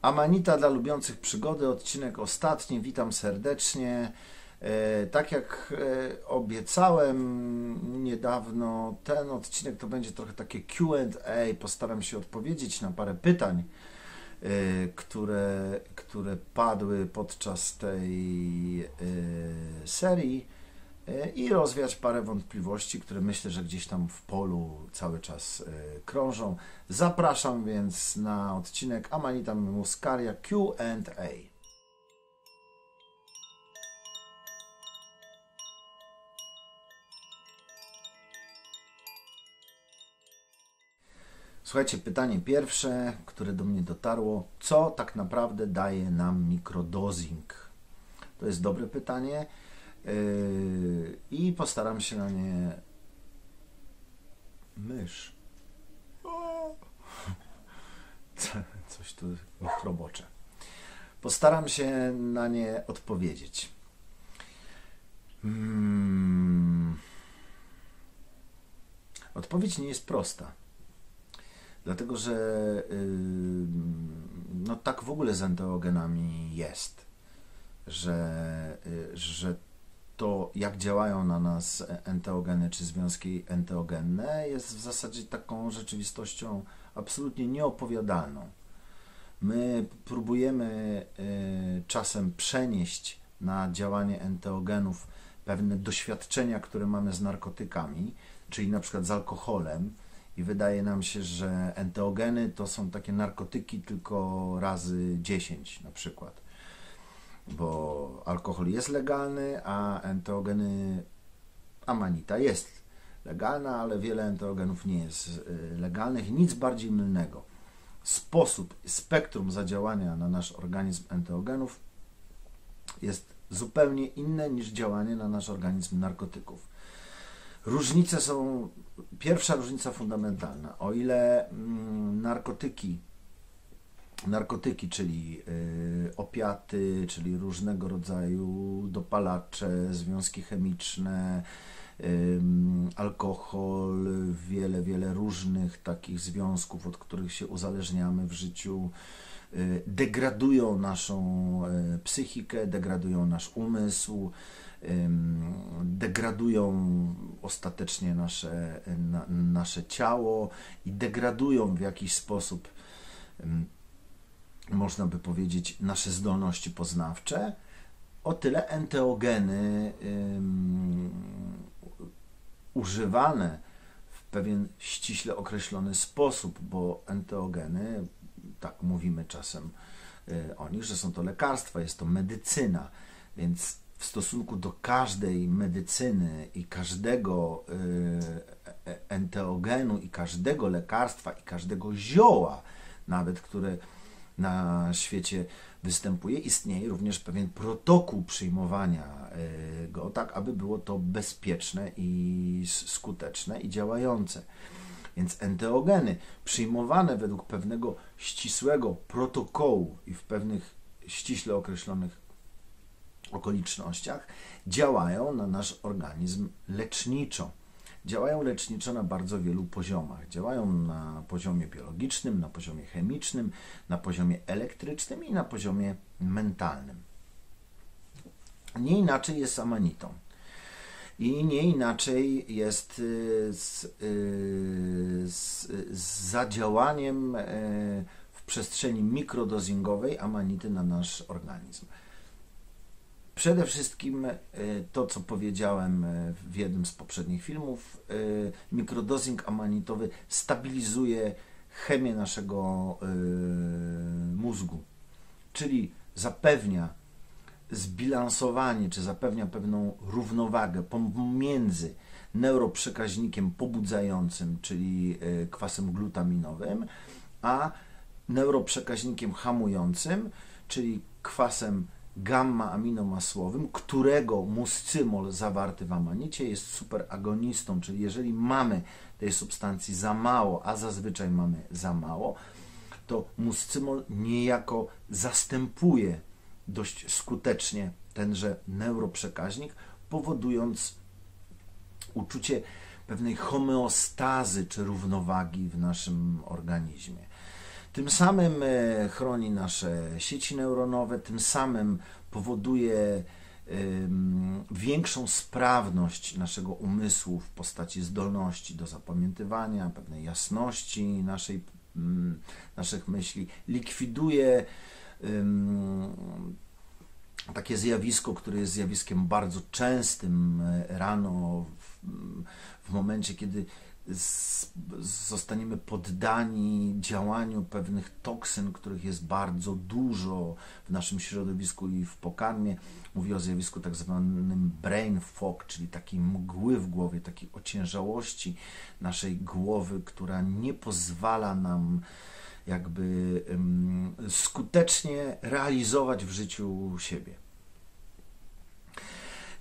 Amanita dla lubiących przygody, odcinek ostatni, witam serdecznie. Tak jak obiecałem niedawno, ten odcinek to będzie trochę takie Q&A. Postaram się odpowiedzieć na parę pytań, które padły podczas tej serii i rozwiać parę wątpliwości, które myślę, że gdzieś tam w polu cały czas krążą. Zapraszam więc na odcinek Amanita muscaria Q&A. Słuchajcie, pytanie pierwsze, które do mnie dotarło. Co tak naprawdę daje nam mikrodosing? To jest dobre pytanie i postaram się na nie... Mysz. Coś tu chrobocze. Postaram się na nie odpowiedzieć. Odpowiedź nie jest prosta. Dlatego, że no tak w ogóle z enteogenami jest, że to, jak działają na nas enteogeny czy związki enteogenne, jest w zasadzie taką rzeczywistością absolutnie nieopowiadalną. My próbujemy czasem przenieść na działanie enteogenów pewne doświadczenia, które mamy z narkotykami, czyli na przykład z alkoholem, i wydaje nam się, że enteogeny to są takie narkotyki tylko razy 10 na przykład. Bo alkohol jest legalny, a enteogeny, amanita jest legalna, ale wiele enteogenów nie jest legalnych. Nic bardziej mylnego. Sposób, spektrum zadziałania na nasz organizm enteogenów jest zupełnie inne niż działanie na nasz organizm narkotyków. Różnice są, pierwsza różnica fundamentalna. O ile narkotyki, czyli opiaty, czyli różnego rodzaju dopalacze, związki chemiczne, alkohol, wiele różnych takich związków, od których się uzależniamy w życiu, degradują naszą psychikę, degradują nasz umysł, degradują ostatecznie nasze ciało i degradują w jakiś sposób, można by powiedzieć, nasze zdolności poznawcze. O tyle enteogeny używane w pewien ściśle określony sposób, bo enteogeny, tak mówimy czasem o nich, że są to lekarstwa, jest to medycyna, więc w stosunku do każdej medycyny i każdego enteogenu i każdego lekarstwa i każdego zioła nawet, które na świecie występuje, istnieje również pewien protokół przyjmowania go, tak aby było to bezpieczne i skuteczne i działające. Więc enteogeny przyjmowane według pewnego ścisłego protokołu i w pewnych ściśle określonych okolicznościach działają na nasz organizm leczniczo. Działają leczniczo na bardzo wielu poziomach. Działają na poziomie biologicznym, na poziomie chemicznym, na poziomie elektrycznym i na poziomie mentalnym. Nie inaczej jest z amanitą. I nie inaczej jest z zadziałaniem w przestrzeni mikrodozingowej amanity na nasz organizm. Przede wszystkim to, co powiedziałem w jednym z poprzednich filmów, mikrodosing amanitowy stabilizuje chemię naszego mózgu, czyli zapewnia zbilansowanie, czy zapewnia pewną równowagę pomiędzy neuroprzekaźnikiem pobudzającym, czyli kwasem glutaminowym, a neuroprzekaźnikiem hamującym, czyli kwasem gamma-aminomasłowym, którego muscymol zawarty w amanicie jest superagonistą, czyli jeżeli mamy tej substancji za mało, a zazwyczaj mamy za mało, to muscymol niejako zastępuje dość skutecznie tenże neuroprzekaźnik, powodując uczucie pewnej homeostazy czy równowagi w naszym organizmie. Tym samym chroni nasze sieci neuronowe, tym samym powoduje większą sprawność naszego umysłu w postaci zdolności do zapamiętywania, pewnej jasności naszych myśli, likwiduje takie zjawisko, które jest zjawiskiem bardzo częstym rano, w momencie, kiedy zostaniemy poddani działaniu pewnych toksyn, których jest bardzo dużo w naszym środowisku i w pokarmie. Mówię o zjawisku tak zwanym brain fog, czyli takiej mgły w głowie, takiej ociężałości naszej głowy, która nie pozwala nam jakby skutecznie realizować w życiu siebie.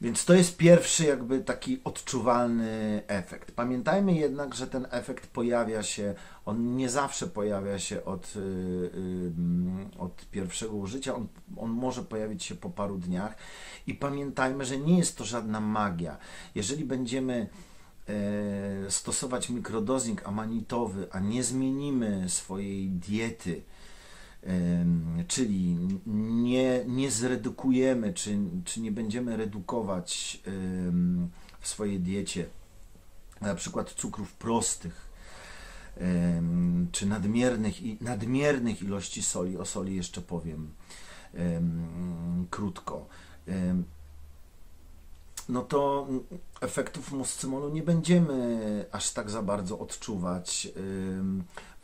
Więc to jest pierwszy jakby taki odczuwalny efekt. Pamiętajmy jednak, że ten efekt pojawia się, on nie zawsze pojawia się od pierwszego użycia, on może pojawić się po paru dniach i pamiętajmy, że nie jest to żadna magia. Jeżeli będziemy stosować mikrodosing amanitowy, a nie zmienimy swojej diety, czyli nie zredukujemy, czy nie będziemy redukować w swojej diecie na przykład cukrów prostych, czy nadmiernych ilości soli, o soli jeszcze powiem krótko, no to efektów muscymolu nie będziemy aż tak za bardzo odczuwać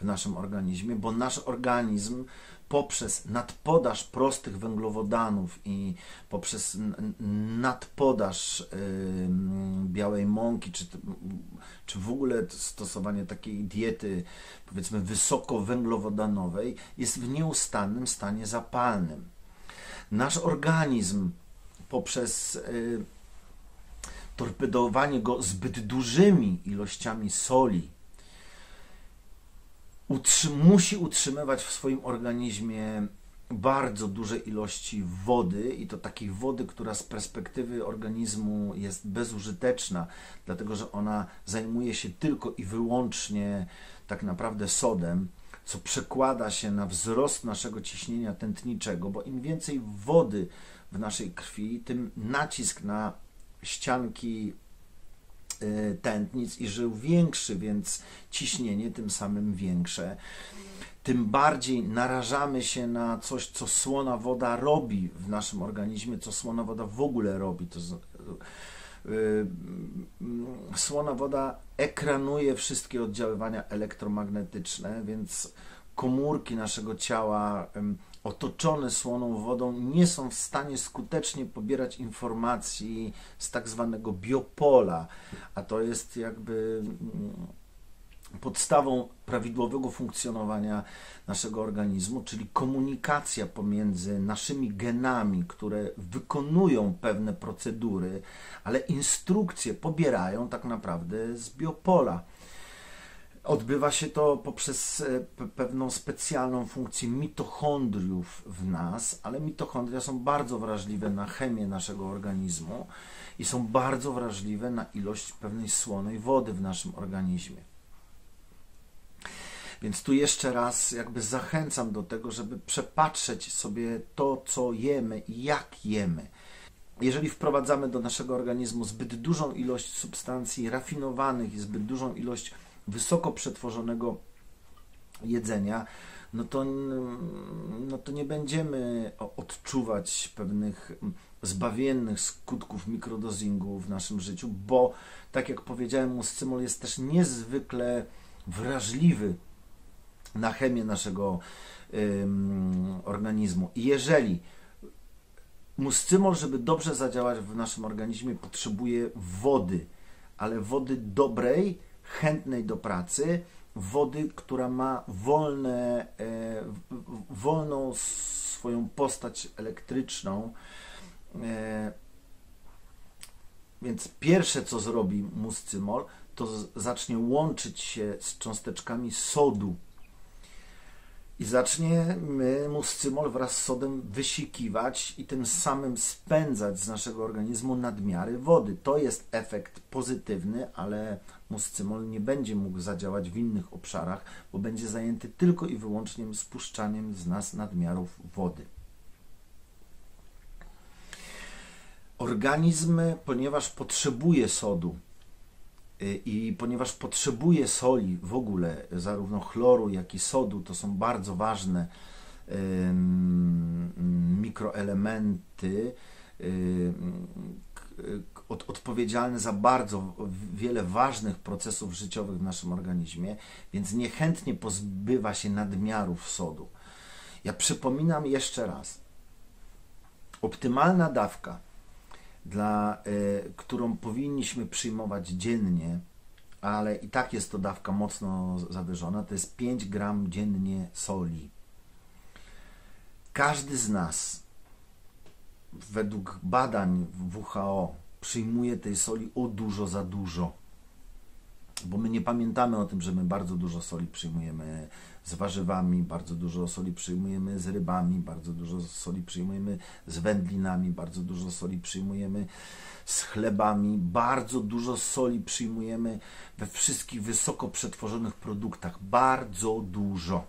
w naszym organizmie, bo nasz organizm poprzez nadpodaż prostych węglowodanów i poprzez nadpodaż białej mąki, czy w ogóle stosowanie takiej diety, powiedzmy, wysokowęglowodanowej, jest w nieustannym stanie zapalnym. Nasz organizm poprzez torpedowanie go zbyt dużymi ilościami soli musi utrzymywać w swoim organizmie bardzo duże ilości wody i to takiej wody, która z perspektywy organizmu jest bezużyteczna, dlatego że ona zajmuje się tylko i wyłącznie tak naprawdę sodem, co przekłada się na wzrost naszego ciśnienia tętniczego, bo im więcej wody w naszej krwi, tym nacisk na ścianki tętnic i żył większy, więc ciśnienie tym samym większe. Tym bardziej narażamy się na coś, co słona woda robi w naszym organizmie, co słona woda w ogóle robi. Słona woda ekranuje wszystkie oddziaływania elektromagnetyczne, więc komórki naszego ciała otoczone słoną wodą nie są w stanie skutecznie pobierać informacji z tak zwanego biopola, a to jest jakby podstawą prawidłowego funkcjonowania naszego organizmu, czyli komunikacja pomiędzy naszymi genami, które wykonują pewne procedury, ale instrukcje pobierają tak naprawdę z biopola. Odbywa się to poprzez pewną specjalną funkcję mitochondriów w nas, ale mitochondria są bardzo wrażliwe na chemię naszego organizmu i są bardzo wrażliwe na ilość pewnej słonej wody w naszym organizmie. Więc tu jeszcze raz jakby zachęcam do tego, żeby przepatrzeć sobie to, co jemy i jak jemy. Jeżeli wprowadzamy do naszego organizmu zbyt dużą ilość substancji rafinowanych i zbyt dużą ilość wysoko przetworzonego jedzenia, no to nie będziemy odczuwać pewnych zbawiennych skutków mikrodozingu w naszym życiu, bo tak jak powiedziałem, muscymol jest też niezwykle wrażliwy na chemię naszego organizmu. I jeżeli muscymol, żeby dobrze zadziałać w naszym organizmie, potrzebuje wody, ale wody dobrej, chętnej do pracy, wody, która ma wolną swoją postać elektryczną. Więc pierwsze, co zrobi muscymol, to zacznie łączyć się z cząsteczkami sodu. I zacznie muscymol wraz z sodem wysikiwać i tym samym spędzać z naszego organizmu nadmiary wody. To jest efekt pozytywny, ale muscymol nie będzie mógł zadziałać w innych obszarach, bo będzie zajęty tylko i wyłącznie spuszczaniem z nas nadmiarów wody. Organizm, ponieważ potrzebuje sodu i ponieważ potrzebuje soli w ogóle, zarówno chloru, jak i sodu, to są bardzo ważne mikroelementy odpowiedzialne za bardzo wiele ważnych procesów życiowych w naszym organizmie, więc niechętnie pozbywa się nadmiarów sodu. Ja przypominam jeszcze raz, optymalna dawka, którą powinniśmy przyjmować dziennie, ale i tak jest to dawka mocno zawyżona, to jest 5 gram dziennie soli. Każdy z nas, według badań WHO, przyjmuje tej soli o dużo za dużo. Bo my nie pamiętamy o tym, że my bardzo dużo soli przyjmujemy z warzywami, bardzo dużo soli przyjmujemy z rybami, bardzo dużo soli przyjmujemy z wędlinami, bardzo dużo soli przyjmujemy z chlebami, bardzo dużo soli przyjmujemy we wszystkich wysoko przetworzonych produktach. Bardzo dużo.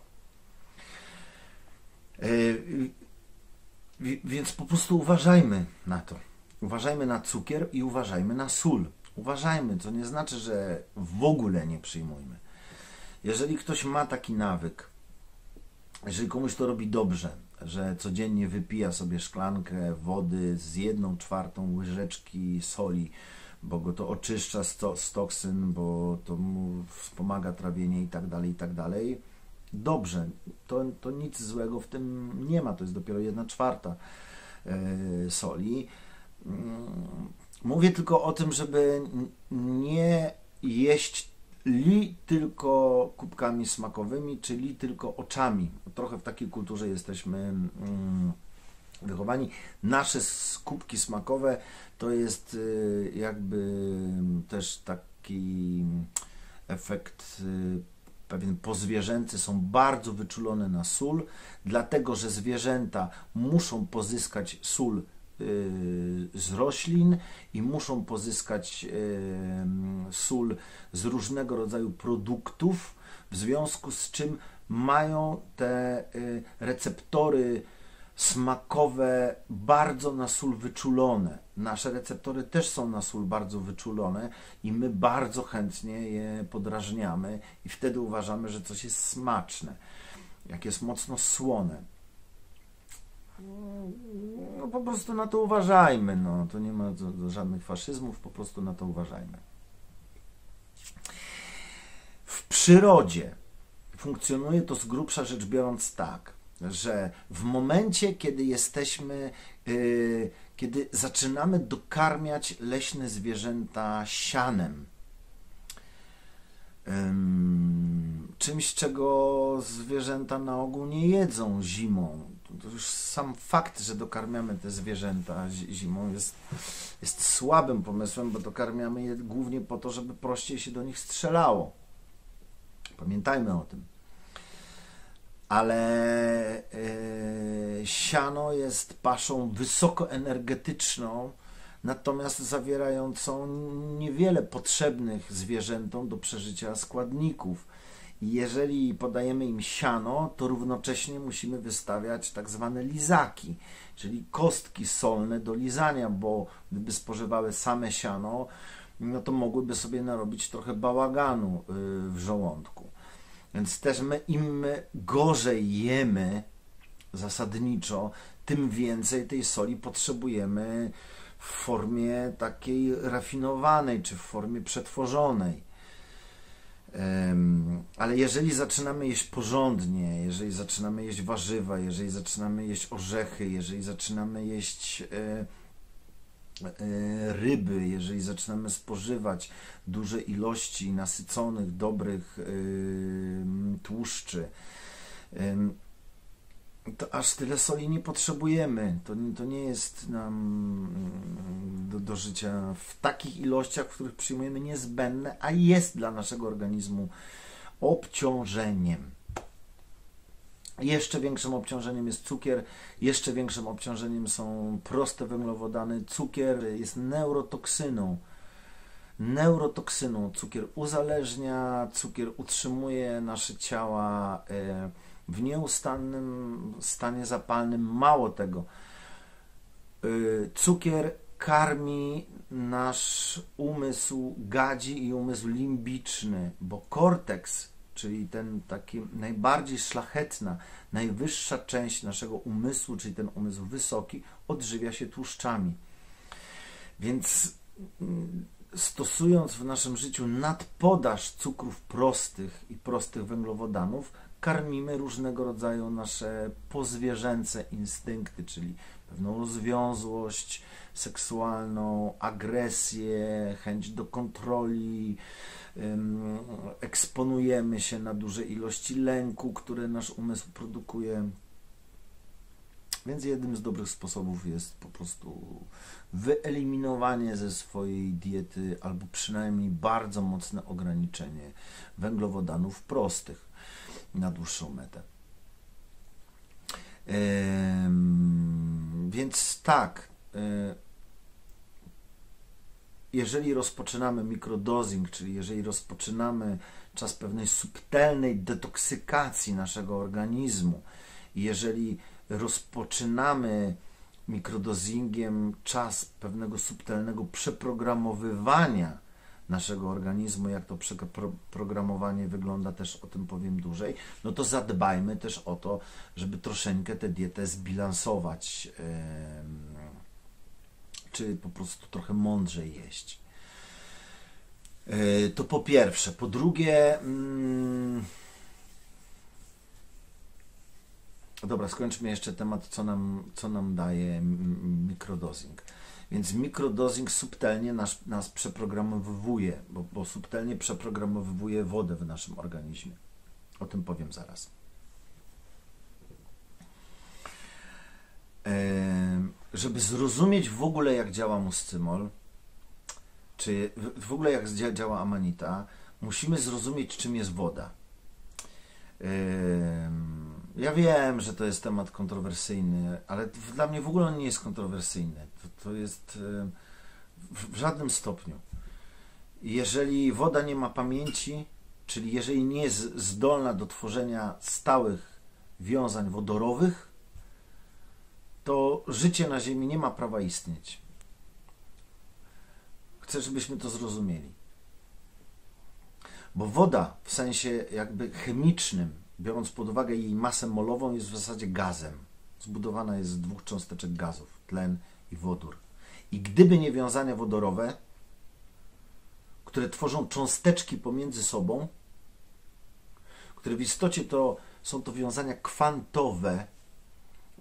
Więc po prostu uważajmy na to. Uważajmy na cukier i uważajmy na sól. Uważajmy, co nie znaczy, że w ogóle nie przyjmujmy. Jeżeli ktoś ma taki nawyk, jeżeli komuś to robi dobrze, że codziennie wypija sobie szklankę wody z 1/4 łyżeczki soli, bo go to oczyszcza z toksyn, bo to mu wspomaga trawienie i tak dalej, dobrze, to nic złego w tym nie ma, to jest dopiero 1/4 soli. Mówię tylko o tym, żeby nie jeść li tylko kubkami smakowymi, czyli tylko oczami. Trochę w takiej kulturze jesteśmy wychowani. Nasze kubki smakowe to jest jakby też taki efekt pewien pozwierzęcy, są bardzo wyczulone na sól, dlatego że zwierzęta muszą pozyskać sól z roślin i muszą pozyskać sól z różnego rodzaju produktów, w związku z czym mają te receptory smakowe bardzo na sól wyczulone. Nasze receptory też są na sól bardzo wyczulone i my bardzo chętnie je podrażniamy i wtedy uważamy, że coś jest smaczne, jak jest mocno słone. No po prostu na to uważajmy, no to nie ma żadnych faszyzmów, po prostu na to uważajmy. W przyrodzie funkcjonuje to z grubsza rzecz biorąc tak, że w momencie, kiedy zaczynamy dokarmiać leśne zwierzęta sianem, czymś, czego zwierzęta na ogół nie jedzą zimą. To już sam fakt, że dokarmiamy te zwierzęta zimą jest słabym pomysłem, bo dokarmiamy je głównie po to, żeby prościej się do nich strzelało. Pamiętajmy o tym. Ale siano jest paszą wysokoenergetyczną, natomiast zawierającą niewiele potrzebnych zwierzętom do przeżycia składników. I jeżeli podajemy im siano, to równocześnie musimy wystawiać tak zwane lizaki, czyli kostki solne do lizania, bo gdyby spożywały same siano, no to mogłyby sobie narobić trochę bałaganu w żołądku. Więc też im gorzej jemy zasadniczo, tym więcej tej soli potrzebujemy w formie takiej rafinowanej, czy w formie przetworzonej. Ale jeżeli zaczynamy jeść porządnie, jeżeli zaczynamy jeść warzywa, jeżeli zaczynamy jeść orzechy, jeżeli zaczynamy jeść ryby, jeżeli zaczynamy spożywać duże ilości nasyconych, dobrych tłuszczy, to aż tyle soli nie potrzebujemy. To nie jest nam do życia w takich ilościach, w których przyjmujemy, niezbędne, a jest dla naszego organizmu obciążeniem. Jeszcze większym obciążeniem jest cukier, jeszcze większym obciążeniem są proste węglowodany. Cukier jest neurotoksyną. Cukier uzależnia, cukier utrzymuje nasze ciała w nieustannym stanie zapalnym. Mało tego, cukier karmi nasz umysł gadzi i umysł limbiczny, bo korteks, czyli ten taki najbardziej szlachetna, najwyższa część naszego umysłu, czyli ten umysł wysoki, odżywia się tłuszczami. Więc stosując w naszym życiu nadpodaż cukrów prostych i prostych węglowodanów, karmimy różnego rodzaju nasze pozwierzęce instynkty, czyli pewną rozwiązłość seksualną, agresję, chęć do kontroli, eksponujemy się na duże ilości lęku, które nasz umysł produkuje. Więc jednym z dobrych sposobów jest po prostu wyeliminowanie ze swojej diety albo przynajmniej bardzo mocne ograniczenie węglowodanów prostych na dłuższą metę. Więc tak, jeżeli rozpoczynamy mikrodosing, czyli jeżeli rozpoczynamy czas pewnej subtelnej detoksykacji naszego organizmu, jeżeli rozpoczynamy mikrodosingiem czas pewnego subtelnego przeprogramowywania naszego organizmu, jak to przeprogramowanie wygląda, też o tym powiem dłużej, no to zadbajmy też o to, żeby troszeczkę tę dietę zbilansować, czy po prostu trochę mądrzej jeść. To po pierwsze. Po drugie, dobra, skończmy jeszcze temat, co nam daje mikrodosing. Więc mikrodosing subtelnie nas przeprogramowuje, bo subtelnie przeprogramowuje wodę w naszym organizmie. O tym powiem zaraz. Żeby zrozumieć w ogóle, jak działa muscymol, czy w ogóle jak działa amanita, musimy zrozumieć, czym jest woda. Ja wiem, że to jest temat kontrowersyjny, ale dla mnie w ogóle on nie jest kontrowersyjny. To jest w żadnym stopniu. Jeżeli woda nie ma pamięci, czyli jeżeli nie jest zdolna do tworzenia stałych wiązań wodorowych, to życie na Ziemi nie ma prawa istnieć. Chcę, żebyśmy to zrozumieli. Bo woda w sensie jakby chemicznym, biorąc pod uwagę jej masę molową, jest w zasadzie gazem. Zbudowana jest z dwóch cząsteczek gazów, tlen i wodór. I gdyby nie wiązania wodorowe, które tworzą cząsteczki pomiędzy sobą, które w istocie są to wiązania kwantowe,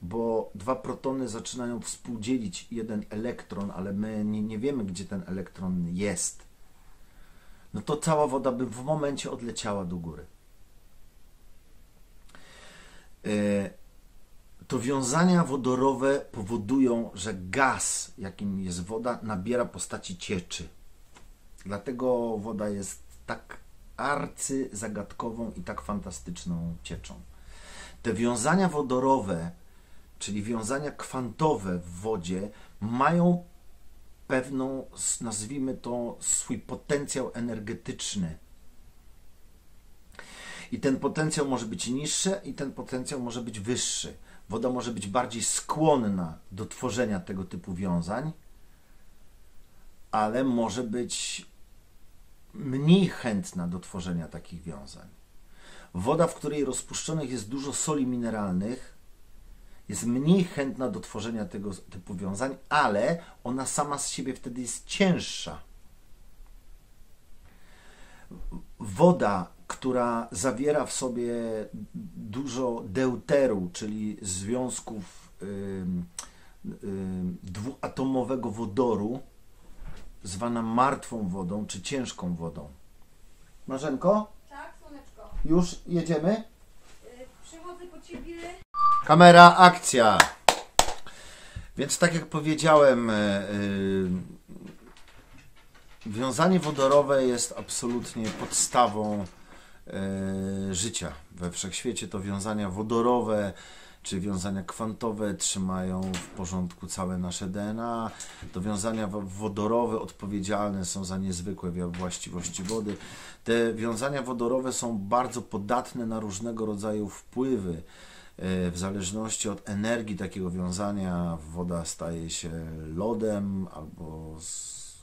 bo dwa protony zaczynają współdzielić jeden elektron, ale my nie wiemy, gdzie ten elektron jest, no to cała woda by w momencie odleciała do góry. To wiązania wodorowe powodują, że gaz, jakim jest woda, nabiera postaci cieczy. Dlatego woda jest tak arcyzagadkową i tak fantastyczną cieczą. Te wiązania wodorowe, czyli wiązania kwantowe w wodzie, mają pewną, nazwijmy to, swój potencjał energetyczny. I ten potencjał może być niższy i ten potencjał może być wyższy. Woda może być bardziej skłonna do tworzenia tego typu wiązań, ale może być mniej chętna do tworzenia takich wiązań. Woda, w której rozpuszczonych jest dużo soli mineralnych, jest mniej chętna do tworzenia tego typu wiązań, ale ona sama z siebie wtedy jest cięższa. Woda, która zawiera w sobie dużo deuteru, czyli związków dwuatomowego wodoru, zwana martwą wodą, czy ciężką wodą. Marzenko? Tak, słoneczko. Już jedziemy? Przychodzę po ciebie. Kamera, akcja! Więc tak jak powiedziałem, wiązanie wodorowe jest absolutnie podstawą życia we wszechświecie. To wiązania wodorowe czy wiązania kwantowe trzymają w porządku całe nasze DNA. To wiązania wodorowe odpowiedzialne są za niezwykłe właściwości wody. Te wiązania wodorowe są bardzo podatne na różnego rodzaju wpływy. W zależności od energii takiego wiązania woda staje się lodem albo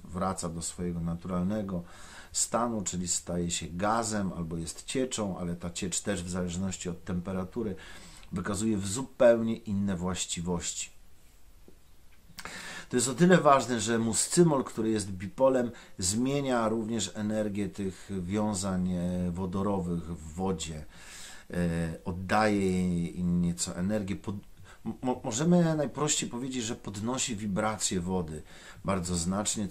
wraca do swojego naturalnego stanu, czyli staje się gazem albo jest cieczą, ale ta ciecz też w zależności od temperatury wykazuje zupełnie inne właściwości. To jest o tyle ważne, że muscymol, który jest bipolem, zmienia również energię tych wiązań wodorowych w wodzie. Oddaje im nieco energię. Możemy najprościej powiedzieć, że podnosi wibrację wody bardzo znacznie,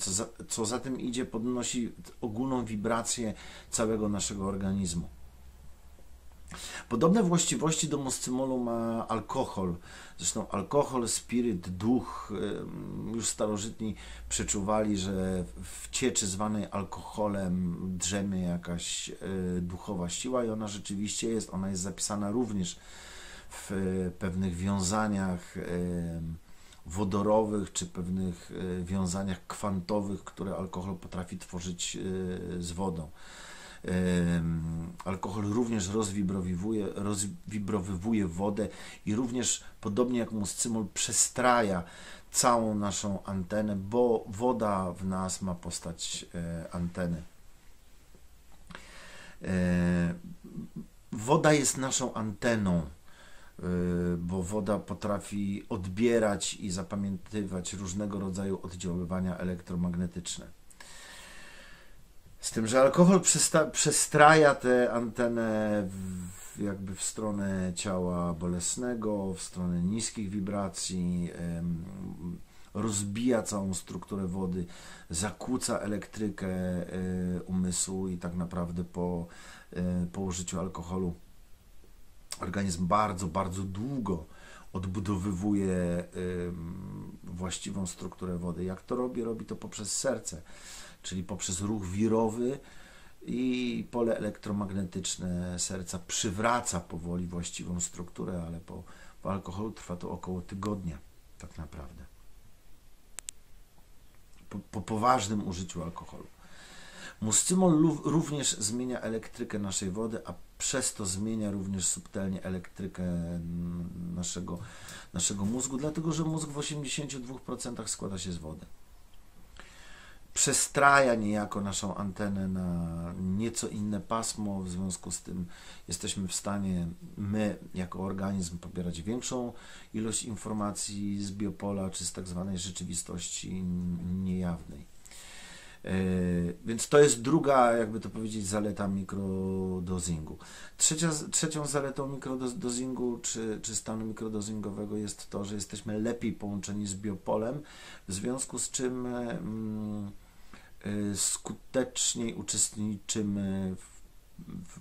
co za tym idzie, podnosi ogólną wibrację całego naszego organizmu. Podobne właściwości do muscymolu ma alkohol. Zresztą alkohol, spiryt, duch, już starożytni przeczuwali, że w cieczy zwanej alkoholem drzemie jakaś duchowa siła i ona rzeczywiście jest. Ona jest zapisana również w pewnych wiązaniach wodorowych czy pewnych wiązaniach kwantowych, które alkohol potrafi tworzyć z wodą. Alkohol również rozwibrowywuje wodę i również, podobnie jak muscymol, przestraja całą naszą antenę, bo woda w nas ma postać anteny. Woda jest naszą anteną, bo woda potrafi odbierać i zapamiętywać różnego rodzaju oddziaływania elektromagnetyczne. Z tym, że alkohol przestraja tę antenę jakby w stronę ciała bolesnego, w stronę niskich wibracji, rozbija całą strukturę wody, zakłóca elektrykę umysłu i tak naprawdę po użyciu alkoholu organizm bardzo, bardzo długo odbudowywuje właściwą strukturę wody. Jak to robi? Robi to poprzez serce, czyli poprzez ruch wirowy i pole elektromagnetyczne serca przywraca powoli właściwą strukturę, ale po alkoholu trwa to około tygodnia tak naprawdę. Po poważnym użyciu alkoholu. Muscymol również zmienia elektrykę naszej wody, a przez to zmienia również subtelnie elektrykę naszego mózgu, dlatego że mózg w 82% składa się z wody. Przestraja niejako naszą antenę na nieco inne pasmo, w związku z tym jesteśmy w stanie my jako organizm pobierać większą ilość informacji z biopola czy z tak zwanej rzeczywistości niejawnej. Więc to jest druga, jakby to powiedzieć, zaleta mikrodozingu. Trzecią zaletą mikrodozingu czy stanu mikrodozingowego jest to, że jesteśmy lepiej połączeni z biopolem, w związku z czym skuteczniej uczestniczymy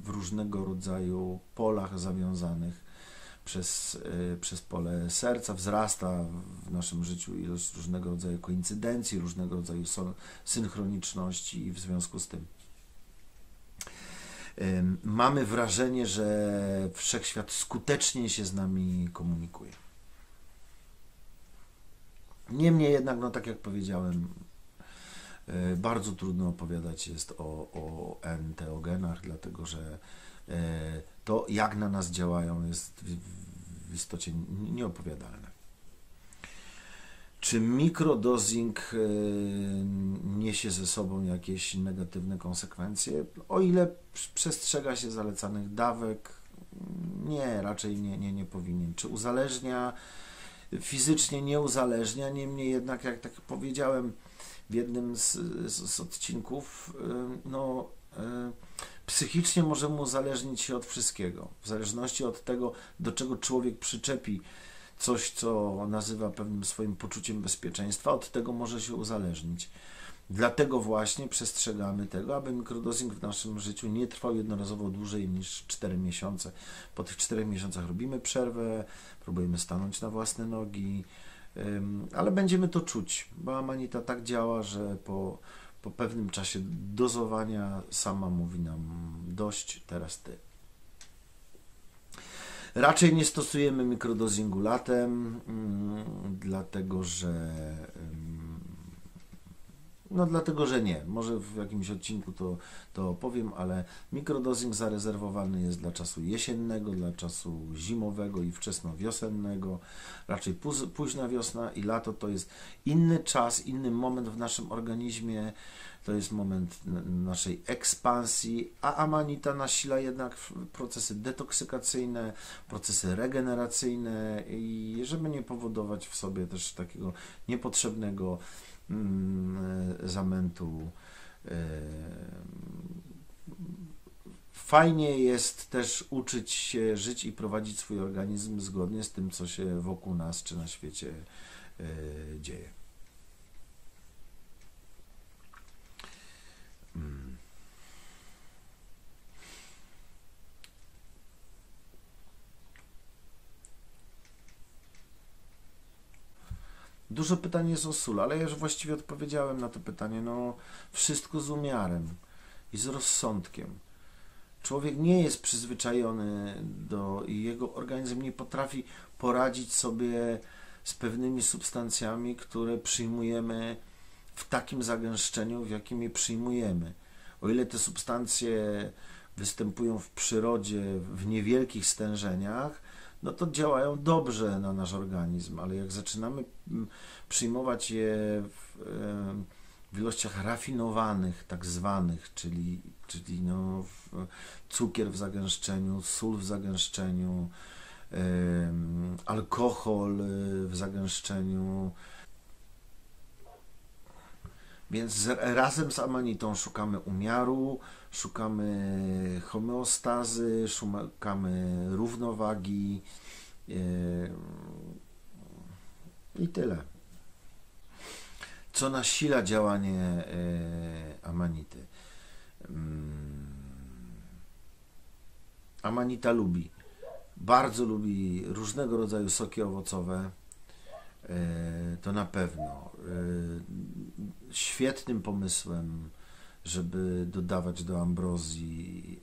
w różnego rodzaju polach zawiązanych przez pole serca. Wzrasta w naszym życiu ilość różnego rodzaju koincydencji, różnego rodzaju synchroniczności i w związku z tym mamy wrażenie, że wszechświat skutecznie się z nami komunikuje. Niemniej jednak, no tak jak powiedziałem, bardzo trudno opowiadać jest o enteogenach, dlatego że to, jak na nas działają, jest w istocie nieopowiadalne. Czy mikrodosing niesie ze sobą jakieś negatywne konsekwencje? O ile przestrzega się zalecanych dawek, nie, raczej nie powinien. Czy uzależnia? Fizycznie nie uzależnia, niemniej jednak, jak tak powiedziałem w jednym z odcinków, psychicznie możemy uzależnić się od wszystkiego. W zależności od tego, do czego człowiek przyczepi coś, co nazywa pewnym swoim poczuciem bezpieczeństwa, od tego może się uzależnić. Dlatego właśnie przestrzegamy tego, aby mikrodosing w naszym życiu nie trwał jednorazowo dłużej niż 4 miesiące. Po tych 4 miesiącach robimy przerwę, próbujemy stanąć na własne nogi, ale będziemy to czuć, bo amanita tak działa, że po pewnym czasie dozowania sama mówi nam dość, teraz ty. Raczej nie stosujemy mikrodozingu latem, dlatego że nie. Może w jakimś odcinku to opowiem, ale mikrodosing zarezerwowany jest dla czasu jesiennego, dla czasu zimowego i wczesnowiosennego. Raczej późna wiosna i lato to jest inny czas, inny moment w naszym organizmie. To jest moment naszej ekspansji, a amanita nasila jednak procesy detoksykacyjne, procesy regeneracyjne i żeby nie powodować w sobie też takiego niepotrzebnego zamętu. Fajnie jest też uczyć się żyć i prowadzić swój organizm zgodnie z tym, co się wokół nas czy na świecie dzieje. Dużo pytań jest o sól, ale ja już właściwie odpowiedziałem na to pytanie. No, wszystko z umiarem i z rozsądkiem. Człowiek nie jest przyzwyczajony i jego organizm nie potrafi poradzić sobie z pewnymi substancjami, które przyjmujemy w takim zagęszczeniu, w jakim je przyjmujemy. O ile te substancje występują w przyrodzie w niewielkich stężeniach, no to działają dobrze na nasz organizm, ale jak zaczynamy przyjmować je w ilościach rafinowanych, tak zwanych, czyli cukier w zagęszczeniu, sól w zagęszczeniu, alkohol w zagęszczeniu. Więc razem z amanitą szukamy umiaru, szukamy homeostazy, szukamy równowagi i tyle. Co nasila działanie amanity? Amanita bardzo lubi różnego rodzaju soki owocowe. To na pewno. Świetnym pomysłem, żeby dodawać do ambrozji,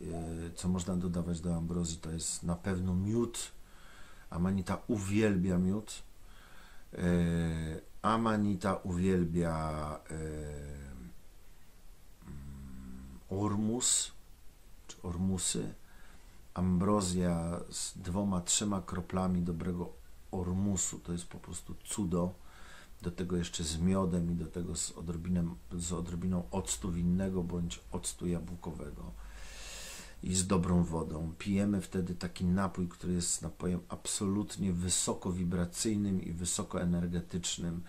co można dodawać do ambrozji, to jest na pewno miód. Amanita uwielbia miód. Amanita uwielbia ormus, czy ormusy. Ambrozja z 2-3 kroplami dobrego ormusu, to jest po prostu cudo. Do tego jeszcze z miodem i do tego z odrobiną octu winnego bądź octu jabłkowego i z dobrą wodą. Pijemy wtedy taki napój, który jest napojem absolutnie wysokowibracyjnym i wysokoenergetycznym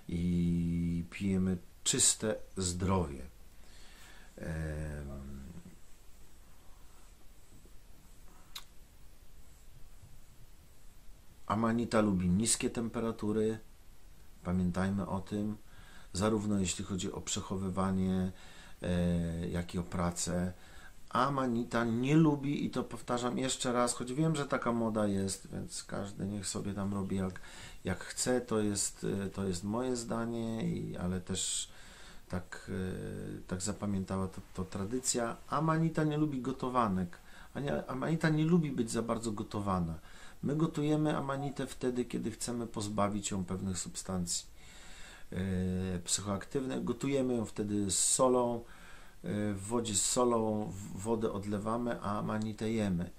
i pijemy czyste zdrowie. Amanita lubi niskie temperatury, pamiętajmy o tym, zarówno jeśli chodzi o przechowywanie, jak i o pracę. Amanita nie lubi, i to powtarzam jeszcze raz, choć wiem, że taka moda jest, więc każdy niech sobie tam robi jak chce, to jest moje zdanie, ale też tak zapamiętała to tradycja. Amanita nie lubi gotowanek, amanita nie lubi być za bardzo gotowana. My gotujemy amanitę wtedy, kiedy chcemy pozbawić ją pewnych substancji psychoaktywnych. Gotujemy ją wtedy z solą, w wodzie z solą, wodę odlewamy, a amanitę jemy.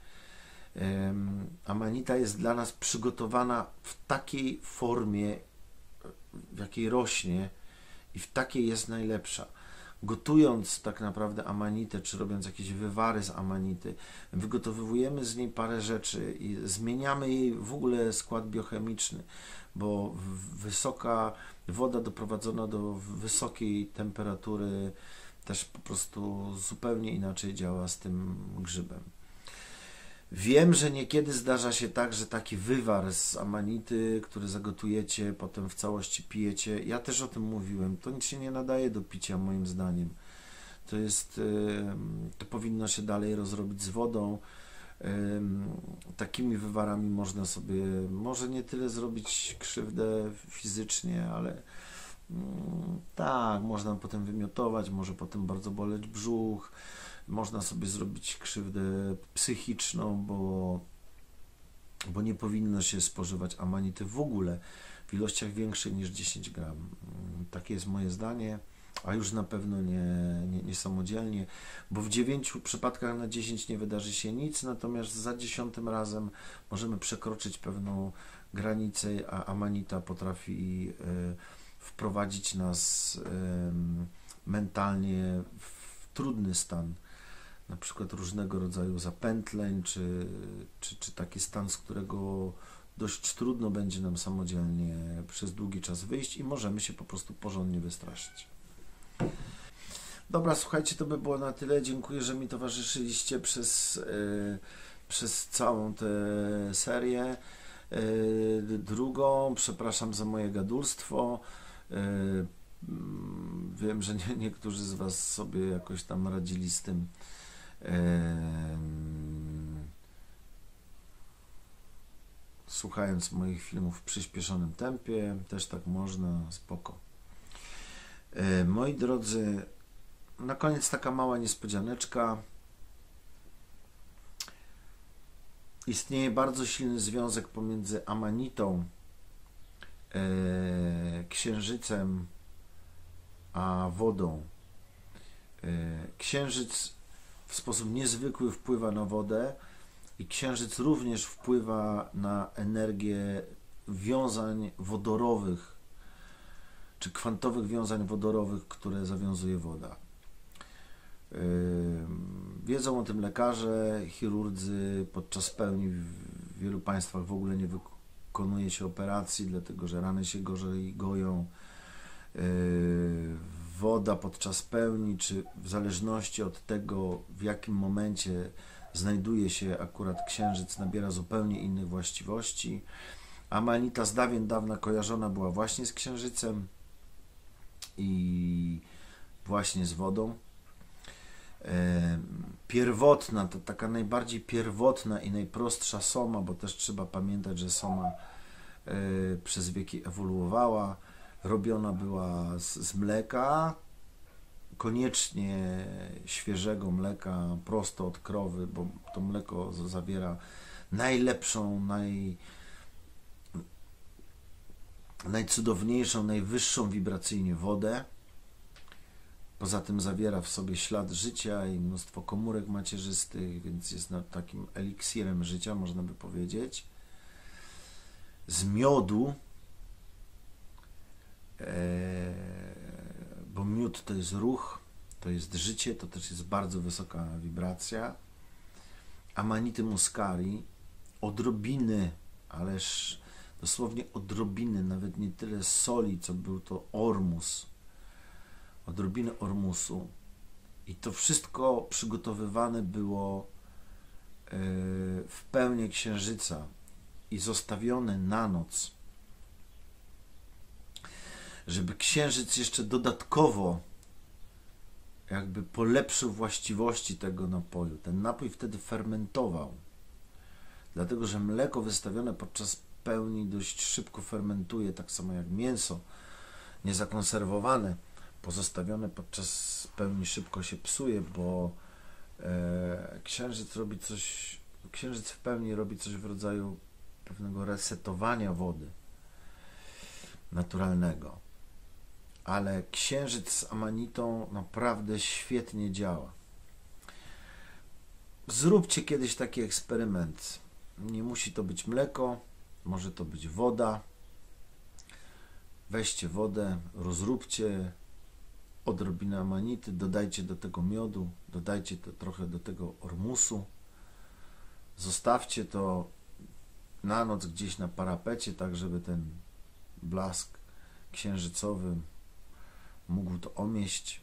Amanita jest dla nas przygotowana w takiej formie, w jakiej rośnie i w takiej jest najlepsza. Gotując tak naprawdę amanitę, czy robiąc jakieś wywary z amanity, wygotowujemy z niej parę rzeczy i zmieniamy jej w ogóle skład biochemiczny, bo wysoka woda doprowadzona do wysokiej temperatury też po prostu zupełnie inaczej działa z tym grzybem. Wiem, że niekiedy zdarza się tak, że taki wywar z amanity, który zagotujecie, potem w całości pijecie. Ja też o tym mówiłem. To nic się nie nadaje do picia, moim zdaniem. To powinno się dalej rozrobić z wodą. Takimi wywarami można sobie może nie tyle zrobić krzywdę fizycznie, ale tak, można potem wymiotować, może potem bardzo boleć brzuch. można sobie zrobić krzywdę psychiczną, bo nie powinno się spożywać amanity w ogóle w ilościach większych niż 10 gram. Takie jest moje zdanie, a już na pewno nie samodzielnie, bo w 9 przypadkach na 10 nie wydarzy się nic, natomiast za 10 razem możemy przekroczyć pewną granicę, a amanita potrafi wprowadzić nas mentalnie w trudny stan, na przykład różnego rodzaju zapętleń, czy taki stan, z którego dość trudno będzie nam samodzielnie przez długi czas wyjść i możemy się po prostu porządnie wystraszyć. Dobra, słuchajcie, to by było na tyle. Dziękuję, że mi towarzyszyliście przez całą tę serię. Drugą, przepraszam za moje gadulstwo. Wiem, że niektórzy z Was sobie jakoś tam radzili z tym. Słuchając moich filmów w przyspieszonym tempie, też tak można, spoko. Moi drodzy, na koniec taka mała niespodzianeczka. Istnieje bardzo silny związek pomiędzy amanitą, księżycem, a wodą. Księżyc w sposób niezwykły wpływa na wodę i księżyc również wpływa na energię wiązań wodorowych, czy kwantowych wiązań wodorowych, które zawiązuje woda. Wiedzą o tym lekarze, chirurdzy. Podczas pełni w wielu państwach w ogóle nie wykonuje się operacji, dlatego że rany się gorzej goją. Woda podczas pełni, czy w zależności od tego, w jakim momencie znajduje się akurat księżyc, nabiera zupełnie innych właściwości. Amanita z dawien dawna kojarzona była właśnie z księżycem i właśnie z wodą. Pierwotna, to taka najbardziej pierwotna i najprostsza soma, bo też trzeba pamiętać, że soma przez wieki ewoluowała. Robiona była z mleka, koniecznie świeżego mleka, prosto od krowy, bo to mleko zawiera najlepszą, najcudowniejszą, najwyższą wibracyjnie wodę. Poza tym zawiera w sobie ślad życia i mnóstwo komórek macierzystych, więc jest takim eliksirem życia, można by powiedzieć. Z miodu, bo miód to jest ruch, to jest życie, to też jest bardzo wysoka wibracja. Amanity muscari, odrobiny, ależ dosłownie odrobiny, nawet nie tyle soli, co był to ormus, odrobinę ormusu, i to wszystko przygotowywane było w pełni księżyca i zostawione na noc, żeby księżyc jeszcze dodatkowo jakby polepszył właściwości tego napoju. Ten napój wtedy fermentował, dlatego że mleko wystawione podczas pełni dość szybko fermentuje, tak samo jak mięso niezakonserwowane pozostawione podczas pełni szybko się psuje, bo księżyc w pełni robi coś w rodzaju pewnego resetowania wody naturalnego. Ale księżyc z amanitą naprawdę świetnie działa. Zróbcie kiedyś taki eksperyment. Nie musi to być mleko, może to być woda. Weźcie wodę, rozróbcie, odrobinę amanity, dodajcie do tego miodu, dodajcie trochę do tego ormusu. Zostawcie to na noc gdzieś na parapecie, tak żeby ten blask księżycowy mógł to omieść.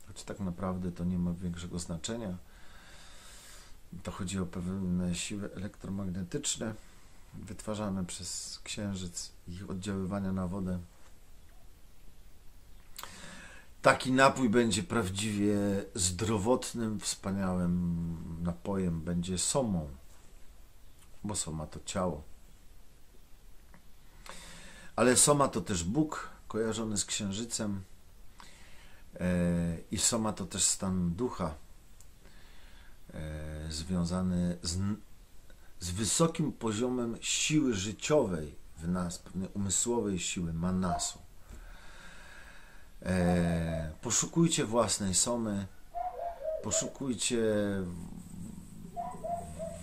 Choć tak naprawdę to nie ma większego znaczenia. To chodzi o pewne siły elektromagnetyczne wytwarzane przez księżyc, ich oddziaływania na wodę. Taki napój będzie prawdziwie zdrowotnym, wspaniałym napojem. Będzie somą, bo soma to ciało. Ale soma to też Bóg kojarzony z księżycem i soma to też stan ducha. związany z wysokim poziomem siły życiowej w nas, pewnej umysłowej siły, manasu. Poszukujcie własnej somy, poszukujcie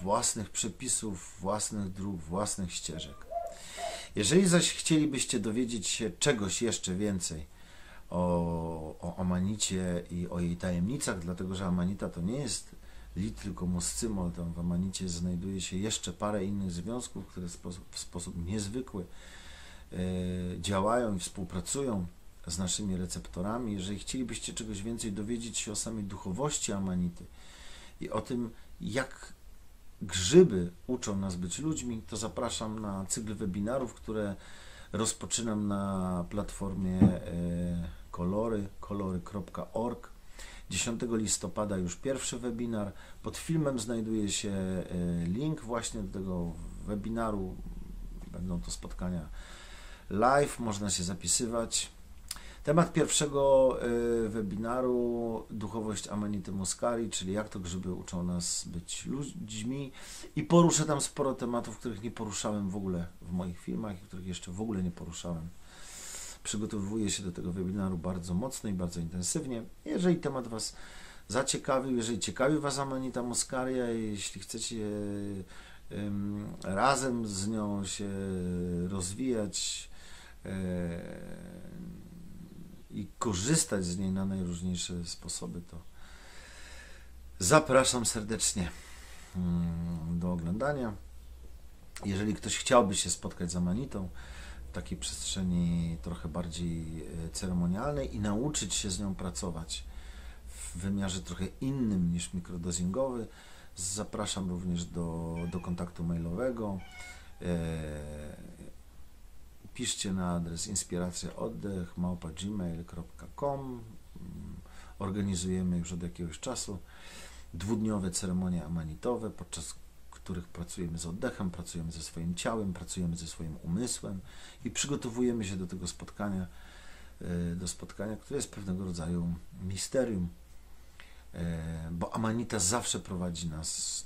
własnych przepisów, własnych dróg, własnych ścieżek. Jeżeli zaś chcielibyście dowiedzieć się czegoś jeszcze więcej o Amanicie i o jej tajemnicach, dlatego że Amanita to nie jest lit, tylko moscymol, tam w Amanicie znajduje się jeszcze parę innych związków, które w sposób niezwykły działają i współpracują z naszymi receptorami. Jeżeli chcielibyście czegoś więcej dowiedzieć się o samej duchowości Amanity i o tym, jak grzyby uczą nas być ludźmi, to zapraszam na cykl webinarów, które rozpoczynam na platformie kolory.org. 10 listopada już pierwszy webinar. Pod filmem znajduje się link właśnie do tego webinaru. Będą to spotkania live, można się zapisywać. Temat pierwszego webinaru: duchowość Amanity Muscari, czyli jak to grzyby uczą nas być ludźmi, i poruszę tam sporo tematów, których nie poruszałem w ogóle w moich filmach i których jeszcze w ogóle nie poruszałem. Przygotowuję się do tego webinaru bardzo mocno i bardzo intensywnie. Jeżeli temat Was zaciekawił, jeżeli ciekawi Was Amanita Muscaria, jeśli chcecie razem z nią się rozwijać i korzystać z niej na najróżniejsze sposoby, to zapraszam serdecznie do oglądania. Jeżeli ktoś chciałby się spotkać z Amanitą w takiej przestrzeni trochę bardziej ceremonialnej i nauczyć się z nią pracować w wymiarze trochę innym niż mikrodozingowy, zapraszam również do kontaktu mailowego. Piszcie na adres inspiracjaoddech@gmail.com. Organizujemy już od jakiegoś czasu dwudniowe ceremonie amanitowe, podczas których pracujemy z oddechem, pracujemy ze swoim ciałem, pracujemy ze swoim umysłem i przygotowujemy się do tego spotkania, które jest pewnego rodzaju misterium, bo Amanita zawsze prowadzi nas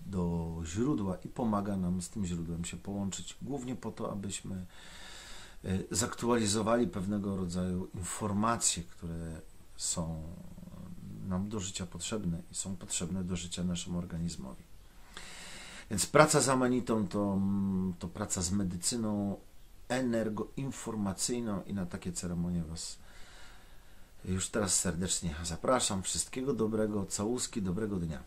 do źródła i pomaga nam z tym źródłem się połączyć, głównie po to, abyśmy zaktualizowali pewnego rodzaju informacje, które są nam do życia potrzebne i są potrzebne do życia naszemu organizmowi. Więc praca z Amanitą to praca z medycyną energoinformacyjną i na takie ceremonie Was już teraz serdecznie zapraszam. Wszystkiego dobrego, całuski, dobrego dnia.